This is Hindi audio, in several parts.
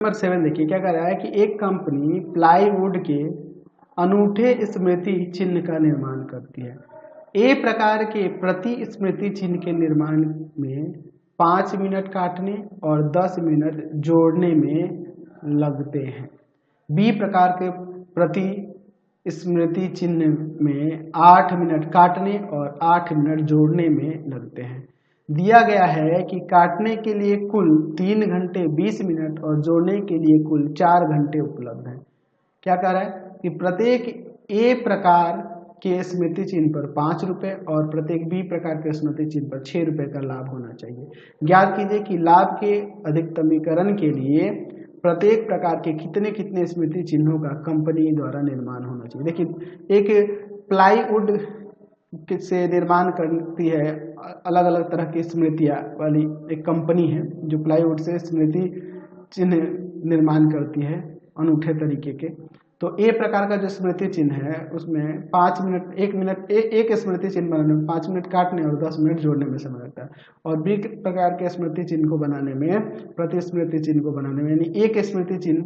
नंबर 7 देखिए क्या कर रहा है कि एक कंपनी प्लाईवुड के अनूठे स्मृति चिन्ह का निर्माण करती है। ए प्रकार के प्रति स्मृति चिन्ह के निर्माण में 5 मिनट काटने और 10 मिनट जोड़ने में लगते हैं। बी प्रकार के प्रति स्मृति चिन्ह में 8 मिनट काटने और 8 मिनट जोड़ने में लगते हैं। दिया गया है कि काटने के लिए कुल 3 घंटे 20 मिनट और जोड़ने के लिए कुल 4 घंटे उपलब्ध हैं। क्या कह रहा है कि प्रत्येक ए प्रकार के स्मृति चिन्ह पर 5 रुपये और प्रत्येक बी प्रकार के स्मृति चिन्ह पर 6 रुपये का लाभ होना चाहिए। ज्ञात कीजिए कि लाभ के अधिकतमीकरण के लिए प्रत्येक प्रकार के कितने कितने स्मृति चिन्हों का कंपनी द्वारा निर्माण होना चाहिए। देखिए एक प्लाईवुड से निर्माण करती है अलग अलग तरह की स्मृतियाँ वाली एक कंपनी है जो प्लाईवुड से स्मृति चिन्ह निर्माण करती है अनूठे तरीके के। तो ए प्रकार का जो स्मृति चिन्ह है उसमें 5 मिनट 1 मिनट एक स्मृति चिन्ह बनाने में 5 मिनट काटने और 10 मिनट जोड़ने में समय लगता है। और बी प्रकार के स्मृति चिन्ह को बनाने में प्रति स्मृति चिन्ह को बनाने में यानी एक स्मृति चिन्ह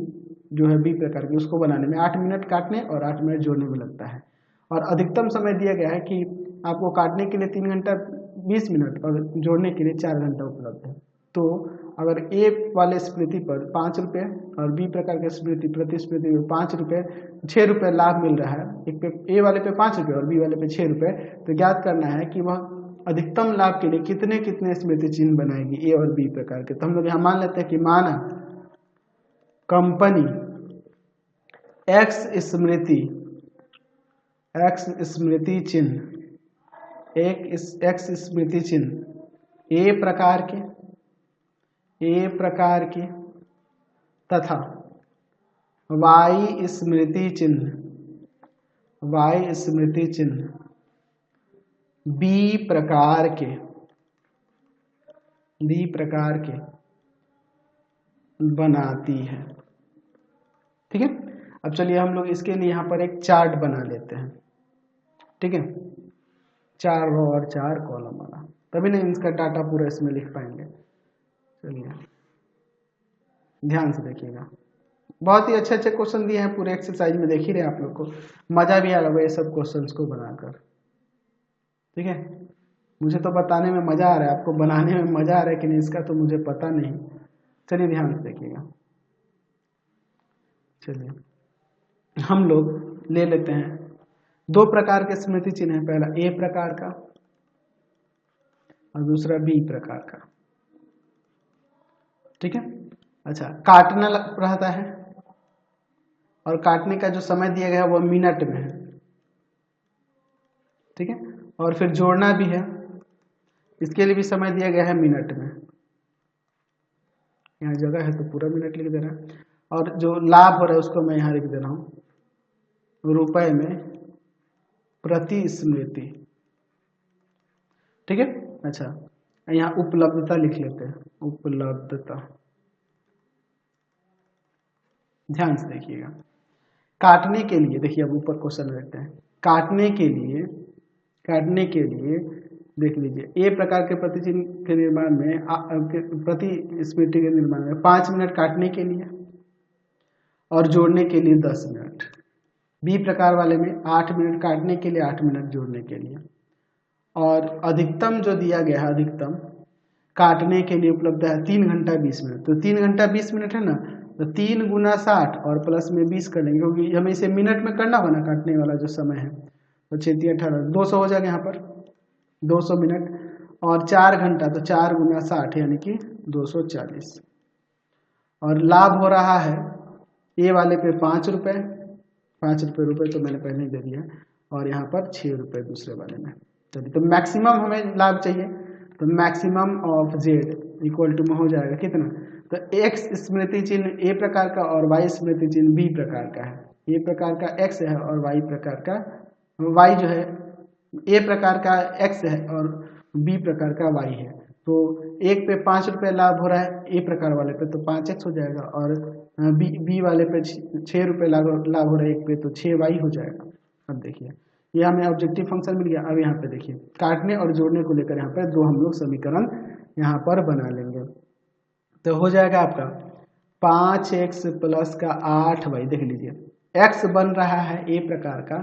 जो है बी प्रकार की उसको बनाने में 8 मिनट काटने और 8 मिनट जोड़ने में लगता है। और अधिकतम समय दिया गया है कि आपको काटने के लिए 3 घंटा 20 मिनट और जोड़ने के लिए 4 घंटा उपलब्ध है। तो अगर ए वाले स्मृति पर 5 रुपये और बी प्रकार के स्मृति प्रति स्मृति में 5 रुपये 6 रुपये लाभ मिल रहा है, एक पे ए वाले पे 5 रुपये और बी वाले पे 6 रुपये, तो ज्ञात करना है कि वह अधिकतम लाभ के लिए कितने कितने स्मृति चिन्ह बनाएगी ए और बी प्रकार के। तो हम लोग यहाँ मान लेते हैं कि माना कंपनी एक्स स्मृति चिन्ह एक्स स्मृति चिन्ह ए प्रकार के तथा वाई स्मृति चिन्ह बी प्रकार के बनाती है। ठीक है, अब चलिए हम लोग इसके लिए यहाँ पर एक चार्ट बना लेते हैं। ठीक है, 4 रो और 4 कॉलम वाला, तभी नहीं इसका डाटा पूरा इसमें लिख पाएंगे। चलिए ध्यान से देखिएगा, बहुत ही अच्छे क्वेश्चन दिए हैं पूरे एक्सरसाइज में, देख ही रहे आप लोग को मजा भी आ रहा है ये सब क्वेश्चंस को बनाकर। ठीक है, मुझे तो बताने में मजा आ रहा है, आपको बनाने में मजा आ रहा है कि नहीं इसका तो मुझे पता नहीं। चलिए ध्यान से देखिएगा। चलिए हम लोग ले लेते हैं 2 प्रकार के स्मृति चिन्ह है, पहला ए प्रकार का और दूसरा बी प्रकार का। ठीक है, अच्छा काटना रहता है और काटने का जो समय दिया गया है वो मिनट में है। ठीक है, और फिर जोड़ना भी है, इसके लिए भी समय दिया गया है मिनट में, यहाँ जगह है तो पूरा मिनट लिख दे रहा है। और जो लाभ हो रहा है उसको मैं यहाँ लिख दे रहा हूँ रुपए में प्रति स्मृति। ठीक है, अच्छा यहाँ उपलब्धता लिख लेते हैं, उपलब्धता। ध्यान से देखिएगा, काटने के लिए देखिए, अब ऊपर क्वेश्चन रहते हैं, काटने के लिए देख लीजिए ए प्रकार के प्रति चिन्ह के निर्माण में प्रति स्मृति के निर्माण में 5 मिनट काटने के लिए और जोड़ने के लिए 10 मिनट। बी प्रकार वाले में 8 मिनट काटने के लिए 8 मिनट जोड़ने के लिए। और अधिकतम जो दिया गया है, अधिकतम काटने के लिए उपलब्ध है 3 घंटा 20 मिनट। तो 3 घंटा 20 मिनट है ना, तो 3 गुना 60 और प्लस में 20 कर लेंगे, क्योंकि हमें इसे मिनट में करना होगा ना काटने वाला जो समय है। तो 6 3 18 200 हो जाएगा यहाँ पर 200 मिनट और 4 घंटा, तो 4 गुना 60 यानी कि 240। और लाभ हो रहा है ए वाले पे 5 रुपये, 5 रुपये तो मैंने पहले ही दे दिया, और यहाँ पर 6 रुपये दूसरे वाले में। चलिए, तो मैक्सिमम हमें लाभ चाहिए, तो maximum of Z equal to में हो जाएगा कितना, तो एक्स स्मृति चिन्ह ए प्रकार का और वाई स्मृति चिन्ह बी प्रकार का है। ए प्रकार का एक्स है और वाई प्रकार का वाई जो है, ए प्रकार का एक्स है और बी प्रकार का वाई है। तो एक पे 5 रुपये लाभ हो रहा है ए प्रकार वाले पे, तो 5x हो जाएगा, और बी वाले पे 6 रुपये लाभ हो रहा है एक पे, तो 6y हो जाएगा। अब देखिए ये हमें ऑब्जेक्टिव फंक्शन मिल गया। अब यहाँ पे देखिए काटने और जोड़ने को लेकर यहाँ पे 2 हम लोग समीकरण यहाँ पर बना लेंगे। तो हो जाएगा आपका 5x प्लस का 8y, देख लीजिए x बन रहा है ए प्रकार का,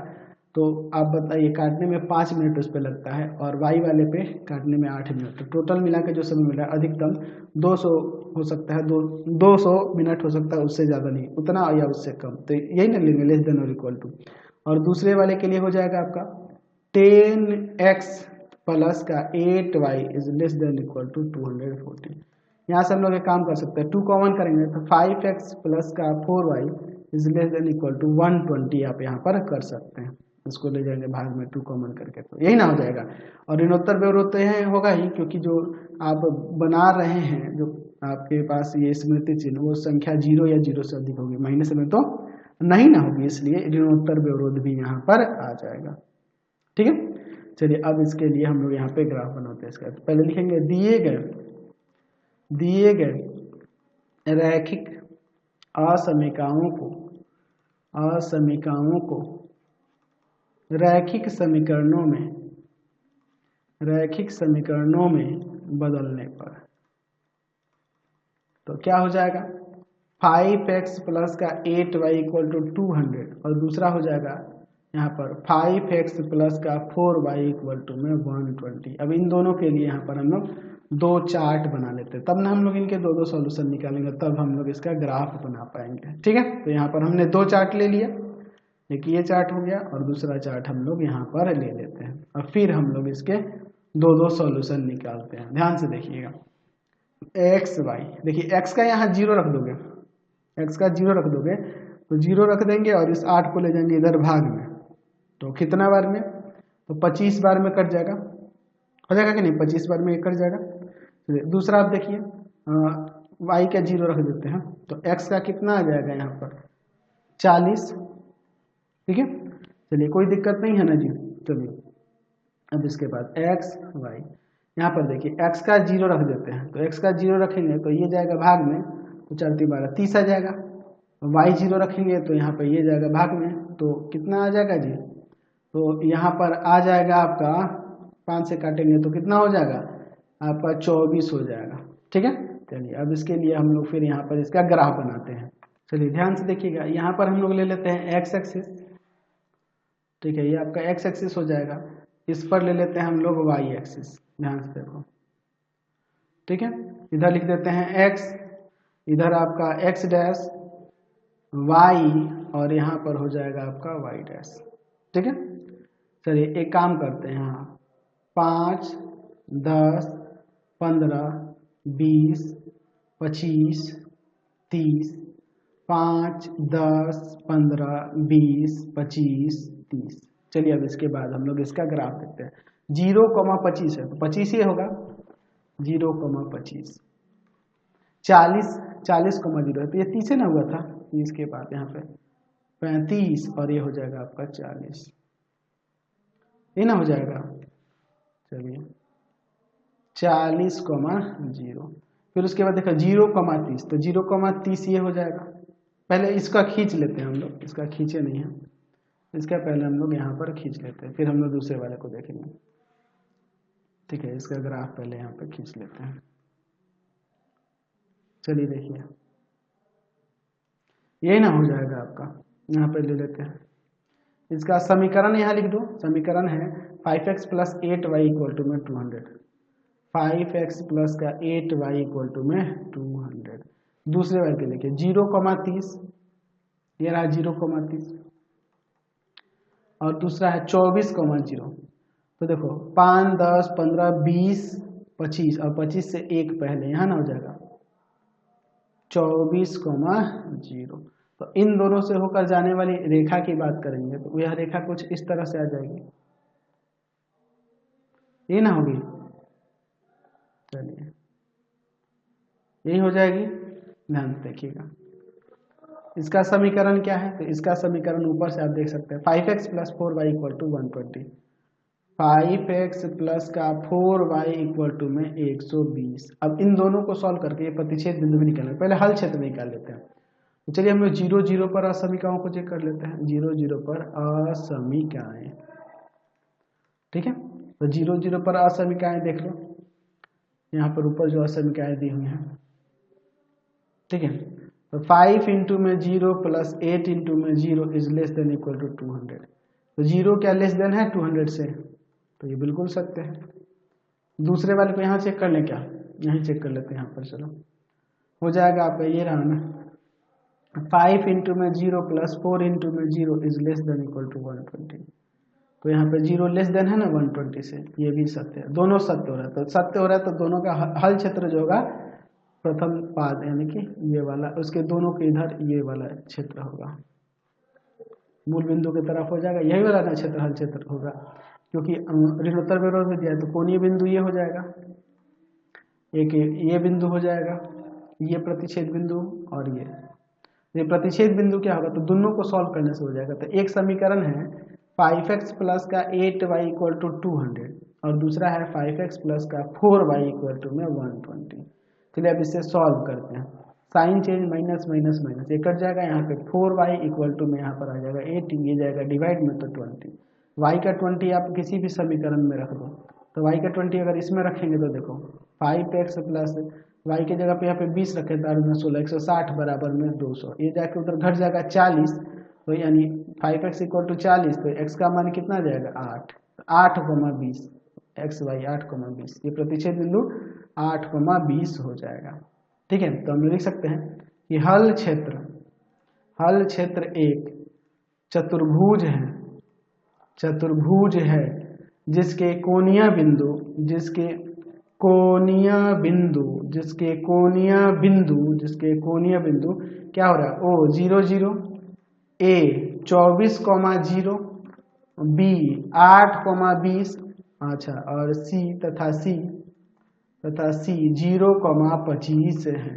तो आप बताइए काटने में 5 मिनट उस पर लगता है और y वाले पे काटने में 8 मिनट, तो टोटल मिला के जो समय मिल रहा है अधिकतम 200 हो सकता है, 200 मिनट हो सकता है, उससे ज़्यादा नहीं, उतना या उससे कम, तो यही ना लेंगे लेस देन और इक्वल टू। और दूसरे वाले के लिए हो जाएगा आपका 10x प्लस का 8y is less than equal to 240। यहाँ से हम लोग एक काम कर सकते हैं, 2 कॉमन करेंगे तो 5x प्लस का 4y is less than equal to 120 आप यहाँ पर कर सकते हैं, इसको ले जाएंगे भाग में 2 कॉमन करके, तो यही ना हो जाएगा। और ऋणोत्तर व्यवरोत्तर है होगा ही, क्योंकि जो आप बना रहे हैं, जो आपके पास ये स्मृति चिन्ह, वो संख्या 0 या 0 से अधिक होगी, माइनस में तो नहीं ना होगी, इसलिए ऋणोत्तर व्यवरोध भी यहाँ पर आ जाएगा। ठीक है, चलिए अब इसके लिए हम लोग यहाँ पे ग्राफ बनाते हैं इसका। तो पहले लिखेंगे दिए गए रैखिक असमीकाओं को रैखिक समीकरणों में बदलने पर, तो क्या हो जाएगा 5x प्लस का 8y इक्वल टू 200, और दूसरा हो जाएगा यहाँ पर 5x प्लस का 4y इक्वल टू में 120। अब इन दोनों के लिए यहाँ पर हम लोग 2 चार्ट बना लेते हैं, तब ना हम लोग इनके 2 सॉल्यूशन निकालेंगे, तब हम लोग इसका ग्राफ बना पाएंगे। ठीक है, तो यहाँ पर हमने 2 चार्ट ले लिया, एक ये चार्ट हो गया और दूसरा चार्ट हम लोग यहाँ पर ले लेते हैं, और फिर हम लोग इसके 2 सॉल्यूशन निकालते हैं। ध्यान से देखिएगा, एक्स वाई, देखिए x का यहाँ 0 रख दोगे, x का 0 रख दोगे तो 0 रख देंगे और इस 8 को ले जाएंगे इधर भाग में, तो कितना बार में, तो 25 बार में कट जाएगा, हो जाएगा कि नहीं, 25 बार में ये कट जाएगा। दूसरा आप देखिए y का 0 रख देते हैं, तो x का कितना आ जाएगा यहाँ पर 40। ठीक है, चलिए कोई दिक्कत नहीं है ना जी। चलिए अब इसके बाद x y, यहाँ पर देखिए x का 0 रख देते हैं, तो x का 0 रखेंगे तो ये जाएगा भाग में, तो 4 3 12 30 आ जाएगा। y 0 रखेंगे तो यहाँ पर ये जाएगा भाग में, तो कितना आ जाएगा जी, तो यहाँ पर आ जाएगा आपका 5 से काटेंगे तो कितना हो जाएगा आपका 24 हो जाएगा। ठीक है, चलिए अब इसके लिए हम लोग फिर यहाँ पर इसका ग्राफ बनाते हैं। चलिए ध्यान से देखिएगा, यहाँ पर हम लोग ले लेते हैं x एक्सिस। ठीक है, ये आपका x एक्सिस हो जाएगा, इस पर ले लेते हैं हम लोग y एक्सिस, ध्यान से देखो। ठीक है, इधर लिख देते हैं x, इधर आपका x डैश y, और यहाँ पर हो जाएगा आपका y डैश। ठीक है, चलिए एक काम करते हैं, यहाँ 5 10 15 20 25 30, 5 10 15 20 25 30। चलिए अब इसके बाद हम लोग इसका ग्राफ देखते हैं। 0,25 है तो 25 ही होगा, 0,25। 40,0 है तो ये 30 ना हुआ था, 30 के बाद यहाँ पे 35 और ये हो जाएगा आपका 40, ये ना हो जाएगा। चलिए 40,0, फिर उसके बाद देखा 0,30, तो 0,30 ये हो जाएगा। पहले इसका खींच लेते हैं हम लोग, इसका खींचे नहीं है, इसका पहले हम लोग यहाँ पर खींच लेते हैं, फिर हम लोग दूसरे वाले को देखेंगे। ठीक है, इसका ग्राफ पहले यहाँ पर खींच लेते हैं। चलिए देखिए ये ना हो जाएगा आपका, यहाँ पर ले लेते हैं इसका समीकरण, यहाँ लिख दो। समीकरण है 5x plus 8y equal to में 200, 5x प्लस का 8y इक्वल टू में 200। दूसरे वाले के देखिए 0,30, ये रहा 0,30, और दूसरा है 24,0। तो देखो 5 10 15 20 25, और 25 से एक पहले यहाँ ना हो जाएगा 24,0। तो इन दोनों से होकर जाने वाली रेखा की बात करेंगे तो यह रेखा कुछ इस तरह से आ जाएगी, ये ना होगी। चलिए यही हो जाएगी, ध्यान देखिएगा। इसका समीकरण क्या है, तो इसका समीकरण ऊपर से आप देख सकते हैं 5x plus 4y equal to 120, 5x plus का 4y इक्वल टू में 120। अब इन दोनों को सॉल्व करके ये प्रतिच्छेद बिंदु भी निकालना, पहले हल क्षेत्र निकाल लेते हैं। तो चलिए हम लोग 0 0 पर असमीकाओं को चेक कर लेते हैं, 0 0 पर असमीकाएं। ठीक है, तो 0 0 पर असमीकाएं देख लो, यहाँ पर ऊपर जो असमीकाएं दी हुई हैं। ठीक है, तो 5 इंटू में 0 प्लस 8 इंटू में 0 is less than equal to 200। तो 0 क्या लेस देन है 200 से, तो ये बिल्कुल सत्य है। दूसरे वाले को यहाँ चेक कर लें क्या, यहीं चेक कर लेते हैं यहाँ पर, चलो हो जाएगा आपका, ये रहा ना 5 इंटू में 0 प्लस 4 इंटू में 0 is less than equal to 120। तो यहाँ पे 0 लेस देन है ना 120 से, ये भी सत्य है, दोनों सत्य हो रहा है। तो सत्य हो रहा है तो दोनों का हल क्षेत्र जो होगा प्रथम पाद यानी कि ये वाला, उसके दोनों के इधर ये वाला क्षेत्र होगा, मूल बिंदु की तरफ हो जाएगा, यही वाला ना क्षेत्र हल क्षेत्र होगा, क्योंकि ऋणोत्तर विरोध में दिया है तो कोणीय बिंदु ये हो जाएगा, एक ये बिंदु हो जाएगा, ये प्रतिच्छेद बिंदु और ये प्रतिच्छेद बिंदु क्या होगा, तो दोनों को सॉल्व करने से हो जाएगा। तो एक समीकरण है 5x प्लस का 8y इक्वल टू 200 और दूसरा है 5x प्लस का 4y इक्वल टू में 120। चलिए अब इसे सॉल्व करते हैं, sign change minus minus minus, ये कट जाएगा, यहाँ पे 4y इक्वल टू में यहाँ पर आ जाएगा 8, ये जाएगा डिवाइड में तो 20, y का 20 आप किसी भी समीकरण में रख दो, तो y का 20 अगर इसमें रखेंगे तो देखो 5x प्लस y की जगह पे यहाँ पे 20 रखे तो 16 160 बराबर में 200, ये जाके उधर घट जाएगा 40, तो यानी 5x इक्वल टू 40, तो x का मान कितना जाएगा 8, 8,20 एक्स वाई 8,20, ये प्रतिच्छेद बिंदु 8,20 हो जाएगा। ठीक है, तो हम लिख सकते हैं कि हल क्षेत्र एक चतुर्भुज है जिसके कोणीय बिंदु क्या हो रहा है, ओ 0 0, ए 24,0, बी 8,20, अच्छा, और सी तथा सी 0,25 है।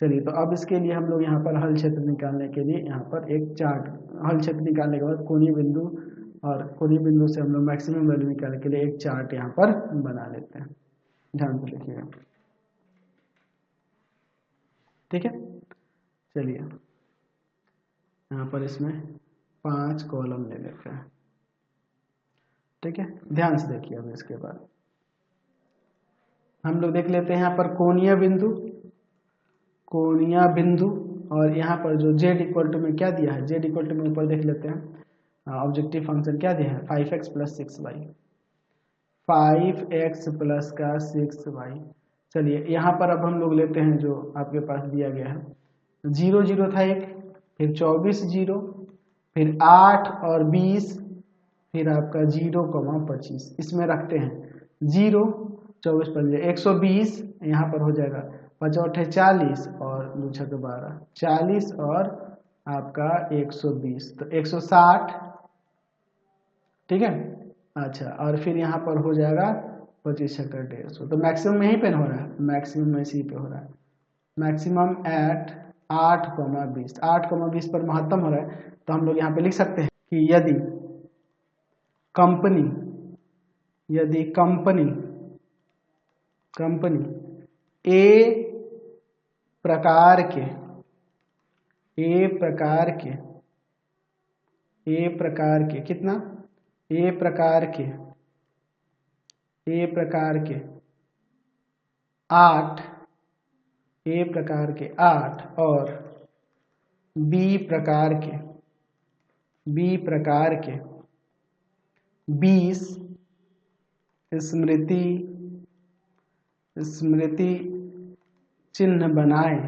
चलिए, तो अब इसके लिए हम लोग यहाँ पर हल क्षेत्र निकालने के लिए यहाँ पर एक चार्ट, हल क्षेत्र निकालने के बाद कोणीय बिंदु और कोणीय बिंदु से हम लोग मैक्सिमम वैल्यू निकालने के लिए एक चार्ट यहाँ पर बना लेते हैं, ध्यान से लिखिएगा। ठीक है, चलिए यहाँ पर इसमें 5 कॉलम ले लेते हैं। ठीक है, ध्यान से देखिए। अब इसके बाद हम लोग देख लेते हैं यहाँ पर कोणीय बिंदु और यहाँ पर जो z इक्वल टू में क्या दिया है, z इक्वल टू में ऊपर देख लेते हैं ऑब्जेक्टिव फंक्शन क्या दिया है 5x plus 6y, 5x plus का 6y। चलिए यहाँ पर अब हम लोग लेते हैं जो आपके पास दिया गया है, 0 0 था एक, फिर 24 0, फिर 8 और 20, फिर आपका 0,25 इसमें रखते हैं, 0 24 पर 120, यहाँ पर हो जाएगा 5 8 40 और 2 6 12, 40 और आपका 120 तो 160। ठीक है, अच्छा, और फिर यहाँ पर हो जाएगा 25 6 150, तो मैक्सिमम यहीं पे हो रहा है, मैक्सिमम इसी पे हो रहा है, मैक्सिमम एट 8,20, 8,20 पर महत्तम हो रहा है। तो हम लोग यहाँ पे लिख सकते हैं कि यदि कंपनी ए प्रकार के 8 और बी प्रकार के 20 स्मृति चिन्ह बनाए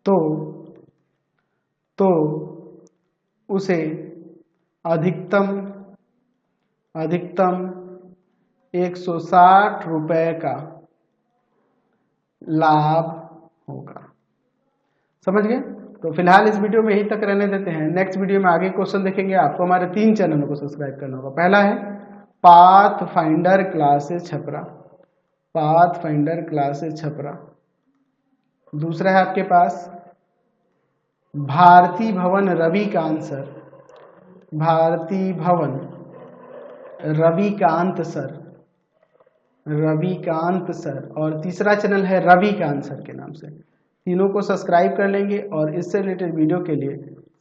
तो उसे अधिकतम 160 रुपए का लाभ होगा। समझ गए? तो फिलहाल इस वीडियो में यहीं तक रहने देते हैं, नेक्स्ट वीडियो में आगे क्वेश्चन देखेंगे। आपको हमारे 3 चैनलों को सब्सक्राइब करना होगा। पहला है पाथफाइंडर क्लासेस छपरा, दूसरा है आपके पास भारती भवन रविकांत सर और तीसरा चैनल है रविकांत सर के नाम से। तीनों को सब्सक्राइब कर लेंगे और इससे रिलेटेड वीडियो के लिए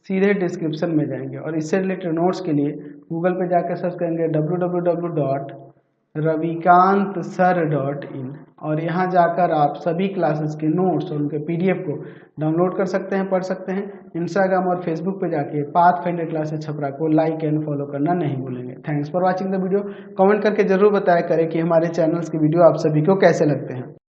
सीधे डिस्क्रिप्शन में जाएंगे और इससे रिलेटेड नोट्स के लिए गूगल पे जाकर सर्च करेंगे www ravikant.sir.in और यहाँ जाकर आप सभी क्लासेस के नोट्स और उनके PDF को डाउनलोड कर सकते हैं, पढ़ सकते हैं। इंस्टाग्राम और फेसबुक पे जाके पाथफाइंडर क्लासेस छपरा को लाइक एंड फॉलो करना नहीं भूलेंगे। Thanks for watching the video. Comment करके जरूर बताया करें कि हमारे चैनल्स की वीडियो आप सभी को कैसे लगते हैं।